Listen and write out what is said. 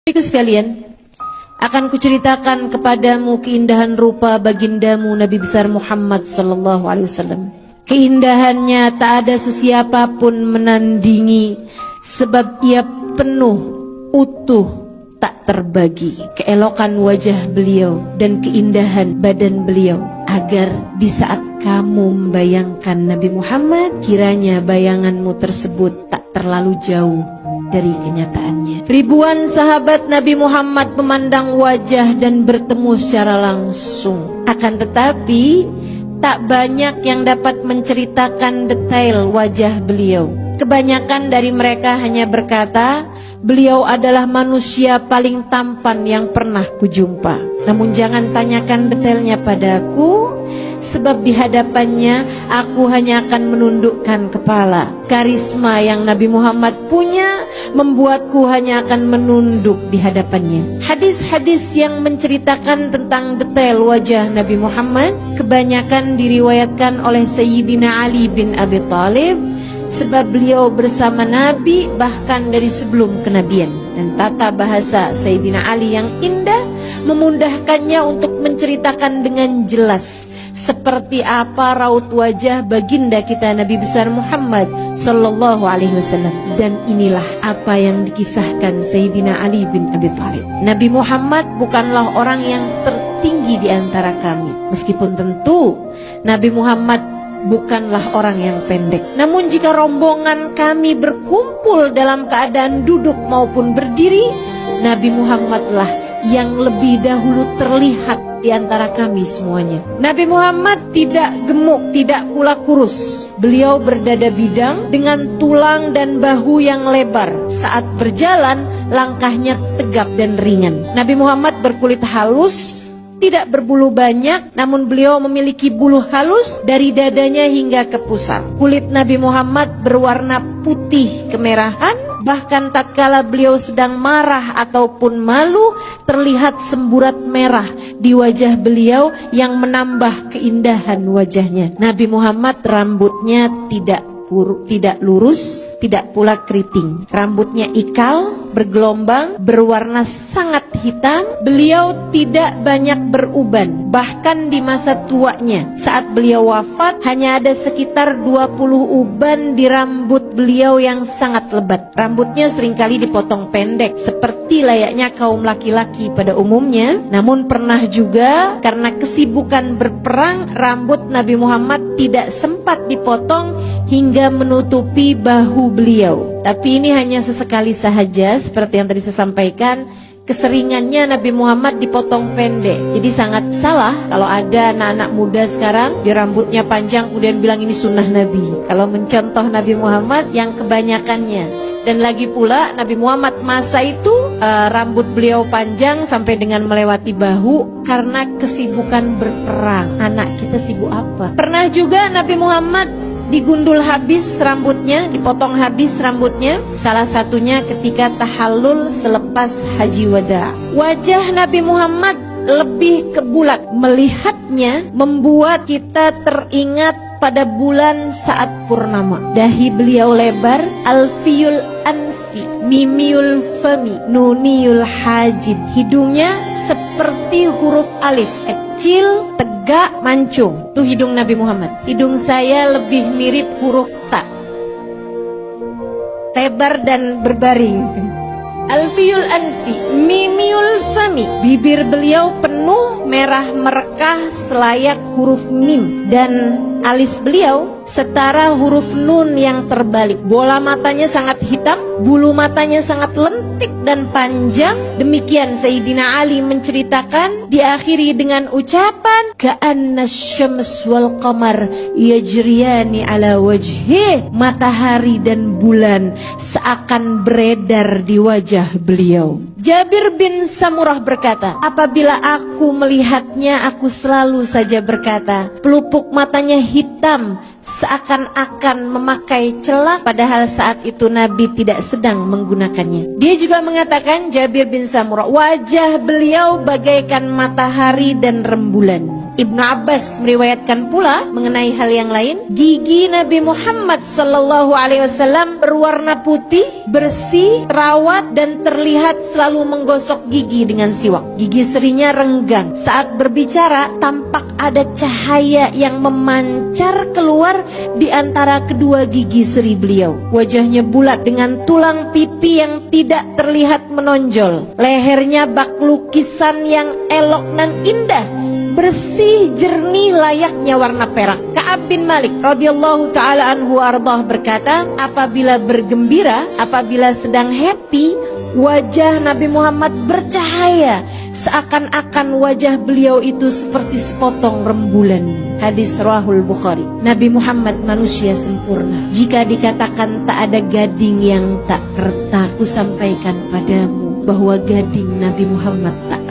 Bapak sekalian, akan kuceritakan kepadamu keindahan rupa bagindamu Nabi besar Muhammad sallallahu alaihi wasallam. Keindahannya tak ada sesiapa pun menandingi, sebab ia penuh, utuh, tak terbagi. Keelokan wajah beliau dan keindahan badan beliau, agar di saat kamu membayangkan Nabi Muhammad, kiranya bayanganmu tersebut tak terlalu jauh dari kenyataannya. Ribuan sahabat Nabi Muhammad memandang wajah dan bertemu secara langsung. Akan tetapi, tak banyak yang dapat menceritakan detail wajah beliau. Kebanyakan dari mereka hanya berkata, beliau adalah manusia paling tampan yang pernah kujumpa. Namun jangan tanyakan detailnya padaku, sebab di hadapannya aku hanya akan menundukkan kepala. Karisma yang Nabi Muhammad punya membuatku hanya akan menunduk di hadapannya. Hadis-hadis yang menceritakan tentang detail wajah Nabi Muhammad kebanyakan diriwayatkan oleh Sayyidina Ali bin Abi Thalib, sebab beliau bersama Nabi bahkan dari sebelum kenabian. Dan tata bahasa Sayyidina Ali yang indah memudahkannya untuk menceritakan dengan jelas seperti apa raut wajah baginda kita Nabi besar Muhammad sallallahu alaihi wasallam. Dan inilah apa yang dikisahkan Sayyidina Ali bin Abi Thalib. Nabi Muhammad bukanlah orang yang tertinggi di antara kami, meskipun tentu Nabi Muhammad bukanlah orang yang pendek. Namun jika rombongan kami berkumpul dalam keadaan duduk maupun berdiri, Nabi Muhammadlah yang lebih dahulu terlihat di antara kami semuanya. Nabi Muhammad tidak gemuk, tidak pula kurus. Beliau berdada bidang dengan tulang dan bahu yang lebar. Saat berjalan, langkahnya tegap dan ringan. Nabi Muhammad berkulit halus, tidak berbulu banyak, namun beliau memiliki bulu halus dari dadanya hingga ke pusat. Kulit Nabi Muhammad berwarna putih kemerahan, bahkan tatkala beliau sedang marah ataupun malu, terlihat semburat merah di wajah beliau yang menambah keindahan wajahnya. Nabi Muhammad rambutnya tidak lurus, tidak pula keriting. Rambutnya ikal, bergelombang, berwarna sangat hitam. Beliau tidak banyak beruban. Bahkan di masa tuanya, saat beliau wafat, hanya ada sekitar 20 uban di rambut beliau yang sangat lebat. Rambutnya seringkali dipotong pendek, seperti layaknya kaum laki-laki pada umumnya. Namun pernah juga karena kesibukan berperang, rambut Nabi Muhammad tidak sempat dipotong hingga menutupi bahu beliau. Tapi ini hanya sesekali sahaja, seperti yang tadi saya sampaikan. Keseringannya Nabi Muhammad dipotong pendek. Jadi sangat salah kalau ada anak-anak muda sekarang di rambutnya panjang kemudian bilang ini sunnah Nabi. Kalau mencontoh Nabi Muhammad yang kebanyakannya. Dan lagi pula Nabi Muhammad masa itu rambut beliau panjang sampai dengan melewati bahu karena kesibukan berperang. Anak kita sibuk apa? Pernah juga Nabi Muhammad digundul habis rambutnya, dipotong habis rambutnya. Salah satunya ketika tahallul selepas haji wada. Wajah Nabi Muhammad lebih ke bulat. Melihatnya membuat kita teringat pada bulan saat purnama. Dahi beliau lebar, alfiyul anfi, mimiul fami, nuniyul hajib. Hidungnya seperti huruf alif, kecil, tegak, mancung. Itu hidung Nabi Muhammad. Hidung saya lebih mirip huruf ta, lebar dan berbaring. Alfiyul anfi, mimiul fami. Bibir beliau penuh merah merekah selayak huruf mim. Dan alis beliau setara huruf nun yang terbalik. Bola matanya sangat hitam, bulu matanya sangat lentik dan panjang. Demikian Sayyidina Ali menceritakan, diakhiri dengan ucapan ka'anna syams wal qamar yajriyani ala wajhi. Matahari dan bulan seakan beredar di wajah beliau. Jabir bin Samurah berkata, apabila aku melihatnya, aku selalu saja berkata, pelupuk matanya hitam seakan-akan memakai celak, padahal saat itu Nabi tidak sedang menggunakannya. Dia juga mengatakan, Jabir bin Samurah, wajah beliau bagaikan matahari dan rembulan. Ibnu Abbas meriwayatkan pula mengenai hal yang lain, gigi Nabi Muhammad sallallahu alaihi wasallam berwarna putih, bersih, terawat dan terlihat selalu menggosok gigi dengan siwak. Gigi serinya renggang. Saat berbicara tampak ada cahaya yang memancar keluar di antara kedua gigi seri beliau. Wajahnya bulat dengan tulang pipi yang tidak terlihat menonjol. Lehernya bak lukisan yang elok dan indah, bersih jernih layaknya warna perak. Ka'ab bin Malik radhiyallahu taala anhu ardah berkata, apabila bergembira, apabila sedang happy, wajah Nabi Muhammad bercahaya, seakan-akan wajah beliau itu seperti sepotong rembulan. Hadis Rawahul Bukhari. Nabi Muhammad manusia sempurna. Jika dikatakan tak ada gading yang tak retak, ku sampaikan padamu bahwa gading Nabi Muhammad tak